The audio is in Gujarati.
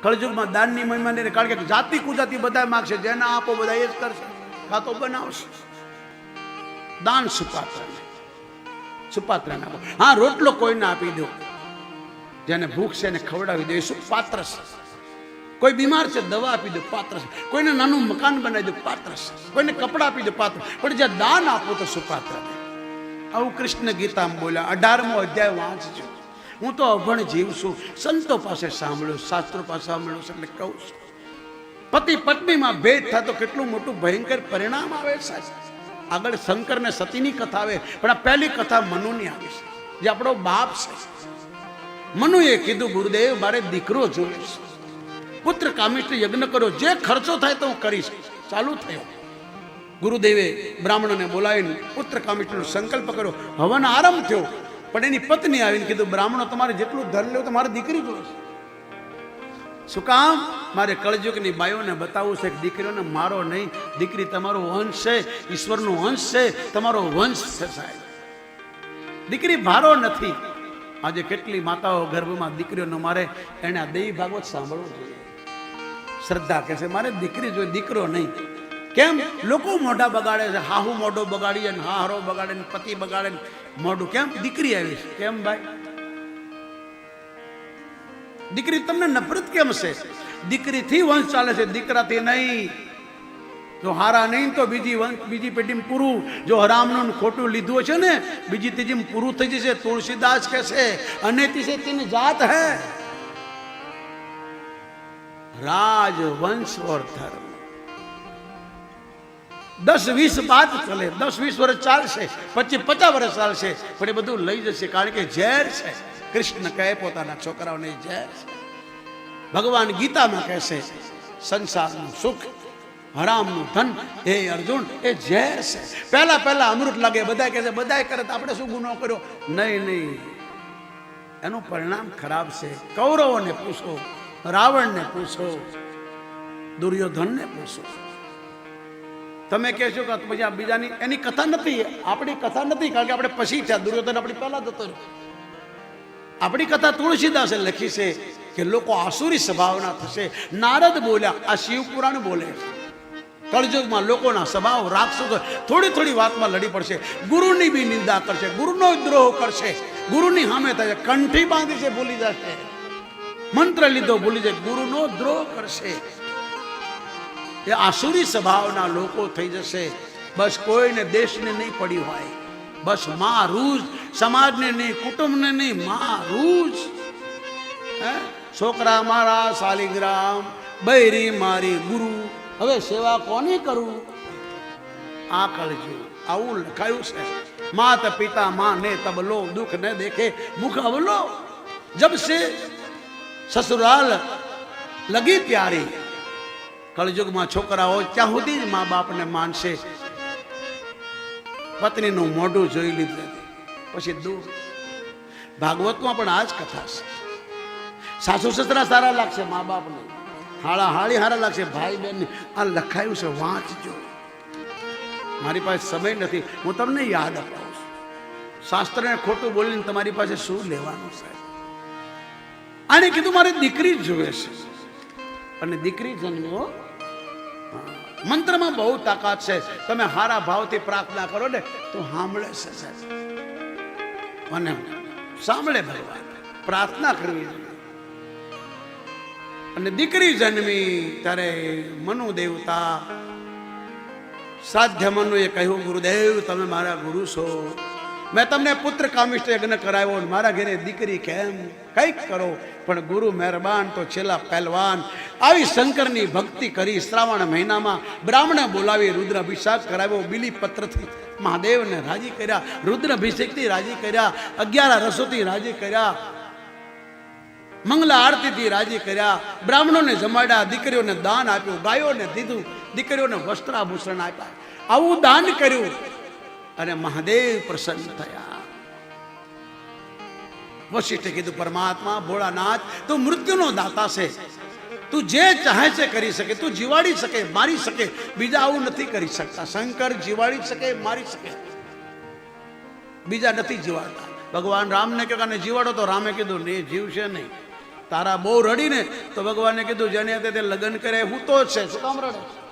કળયુગમાં દાનની મહિમા નહીં, કારણ કે જાતિ કુજાતિ બધા માગશે, જેને આપો બધા એ જ કરશે, ખાતો બનાવશે. દાન સુપાત્રને, સુપાત્રને આપો. હા, રોટલો કોઈને આપી દો, જેને ભૂખ છે એને ખવડાવી દો, એ સુપાત્ર છે. કોઈ બીમાર છે દવા આપી દો, પાત્ર છે. કોઈને નાનું મકાન બનાવી દો, પાત્ર છે. કોઈને કપડાં આપી દો, પાત્ર. પણ જે દાન આપો તો સુપાત્ર. આવું કૃષ્ણ ગીતામાં બોલ્યા. 18મો અધ્યાય વાંચજો. હું તો અભણ જીવ છું, સંતો પાસે સાંભળ્યું, શાસ્ત્રો પાસે સાંભળ્યું છે એટલે કહું છું. પતિ પત્નીમાં ભેદ થાય તો કેટલું મોટું ભયંકર પરિણામ આવે સાહેબ. આગળ શંકર ને સતીની કથા આવે, પણ આ પહેલી કથા મનુની આવી છે, જે આપણો બાપ છે. મનુએ કીધું, ગુરુદેવ મારે દીકરો જોઈએ છે, પુત્ર કામિષ્ઠ યજ્ઞ કરો, જે ખર્ચો થાય તો હું કરીશ. ચાલુ થયો. ગુરુદેવે બ્રાહ્મણોને બોલાવીને પુત્ર કામિષ્ઠનો સંકલ્પ કર્યો. હવન આરંભ થયો, પણ એની પત્ની આવીને કીધું, બ્રાહ્મણો તમારે જેટલું ધન લેવું તો મારે દીકરી જોઈએ છે. શું કામ? મારે કળયુગની બાઈઓને બતાવવું છે કે દીકરીઓને મારો નહીં, દીકરી તમારો વંશ છે, ઈશ્વરનો વંશ છે, તમારો વંશ છે સાહેબ. દીકરી ભારો નથી. આજે કેટલી માતાઓ ગર્ભમાં દીકરીઓનો મારે, એને આ દેવી ભાગવત સાંભળવું જોઈએ. શ્રદ્ધા કહે છે મારે દીકરી જોઈએ, દીકરો નહીં. કેમ? લોકો મોઢા બગાડે છે, હાહુ મોઢો બગાડીએ ને હારો બગાડે ને પતિ બગાડે ને મોઢું. કેમ? દીકરી આવી છે. કેમ ભાઈ? દીકરી તમને નફરત કેમ છે? દીકરીથી વંશ ચાલે છે, દીકરાથી નહીં. જો હારા નહીં તો બીજી પેઢીમાં પૂરું. જો હરામનું ખોટું લીધું છે ને, બીજી ત્રીજી પૂરું થઈ જશે. તુલસીદાસ કહે છે, અનેતી છે તીન જાત હૈ, રાજ વંશ और धर्म. 10-20 બાદ ચાલે, 10-20 વર્ષ ચાલશે, 25-50 વર્ષ ચાલશે, પણ એ બધું લઈ જશે, કારણ કે ઝેર છે. કૃષ્ણ કહે પોતાના છોકરાઓને ઝેર છે. ભગવાન ગીતામાં કહે છે, સંસારનું સુખ, હરામનું ધન, હે અર્જુન, એ ઝેર છે. પહેલા અમૃત લાગે. બધા કહે છે બધા કરે તો આપણે શું ગુનો કર્યો? નહીં, એનું પરિણામ ખરાબ છે. કૌરવોને પૂછો, રાવણને પૂછો, દુર્યોધનને પૂછો. તમે કહેશો કે પછી આ બીજાની એની કથા નથી, આપણી કથા નથી, કારણ કે આપણે પછી થયા. દુર્યોધન આપણી પહેલા જતો રહ્યો. આપણી કથા તુલસીદાસે લખી છે કે લોકો આસુરી સ્વભાવના થશે. નારદ બોલ્યા, આ શિવપુરાણ બોલે છે. કળયુગમાં લોકોના સ્વભાવ રાક્ષસો થોડી વાતમાં લડી પડશે. ગુરુની બી નિંદા કરશે, ગુરુનો દ્રોહ કરશે, ગુરુની સામે થશે, કંઠી બાંધી છે ભૂલી જશે, મંત્ર લીધો ભૂલી જાય, ગુરુનો દ્રોહ કરશે. એ આસુરી સ્વભાવના લોકો થઈ જશે. બસ કોઈને દેશને નહીં પડી હોય, બસ મારું જ, સમાજને નહીં, કુટુંબને નહીં, મારું જ. છોકરા મારા શાલિગ્રામ, બૈરી મારી ગુરુ, હવે સેવા કોની કરું? આ કળજુ આવું લખાયું છે. માત પિતા માँ ने तब लो, दुख न देखे मुख अवलो, जब से ससुराल लगी प्यारी. કળયુગમાં છોકરાઓ ત્યાં સુધી જ મા બાપને માનશે. પત્નીનું મોઢું જોઈ લીધું પછી દૂર. ભાગવતમાં પણ આ જ કથા છે. સાસુ સસરા સારા લાગશે, મા બાપને હાળી હારા લાગશે, ભાઈ બહેન. આ લખાયું છે, વાંચજો. મારી પાસે સમય નથી, હું તમને યાદ અપાવું છું. શાસ્ત્રને ખોટું બોલીને તમારી પાસે શું લેવાનું સાહેબ? આને કીધું મારે દીકરી જ જોવે છે, અને દીકરી જન્મ્યો. મંત્રમાં બહુ તાકાત છે. તમે હારા ભાવથી પ્રાર્થના કરો ને તો સાંભળે છે સાહેબ. મને સાંભળે ભગવાન. પ્રાર્થના કરવી જોઈએ. અને દીકરી જન્મી ત્યારે મનુ દેવતા સાધ્ય મનુએ કહ્યું, ગુરુદેવ તમે મારા ગુરુ છો, મેં તમને પુત્ર કામિષ્ઠ યજ્ઞ કરાવ્યો, મારા ઘરે દીકરી કેમ? કંઈક કરો. પણ ગુરુ મહેરબાન તો છેલ્લા પહેલવાન. આવી શંકરની ભક્તિ કરી. શ્રાવણ મહિનામાં બ્રાહ્મણે બોલાવી રુદ્રાભિષેક કરાવ્યો. બિલીપત્રથી મહાદેવને રાજી કર્યા, રુદ્રાભિષેકથી રાજી કર્યા, 11 રસોથી રાજી કર્યા, મંગલા આરતીથી રાજી કર્યા, બ્રાહ્મણોને જમાડ્યા, દીકરીઓને દાન આપ્યું, ગાયોને દીધું, દીકરીઓને વસ્ત્રાભૂષણ આપ્યા. આવું દાન કર્યું અને મહાદેવ પ્રસન્ન થયા. વશિષ્ઠે કીધું, પરમાત્મા ભોળાનાથ, તું મૃત્યુનો દાતા છે, તું જે ચાહે છે કરી શકે, તું જીવાડી શકે, મારી શકે, બીજા આવું નથી કરી શકતા. શંકર જીવાડી શકે, મારી શકે, બીજા નથી જીવાડતા. ભગવાન રામને કહ્યું જીવાડો, તો રામે કીધું નહીં, જીવશે નહીં. તારા બહુ રડીને તો ભગવાને કીધું જેને તે લગ્ન કરે હું તો જ છે શું કામ રડે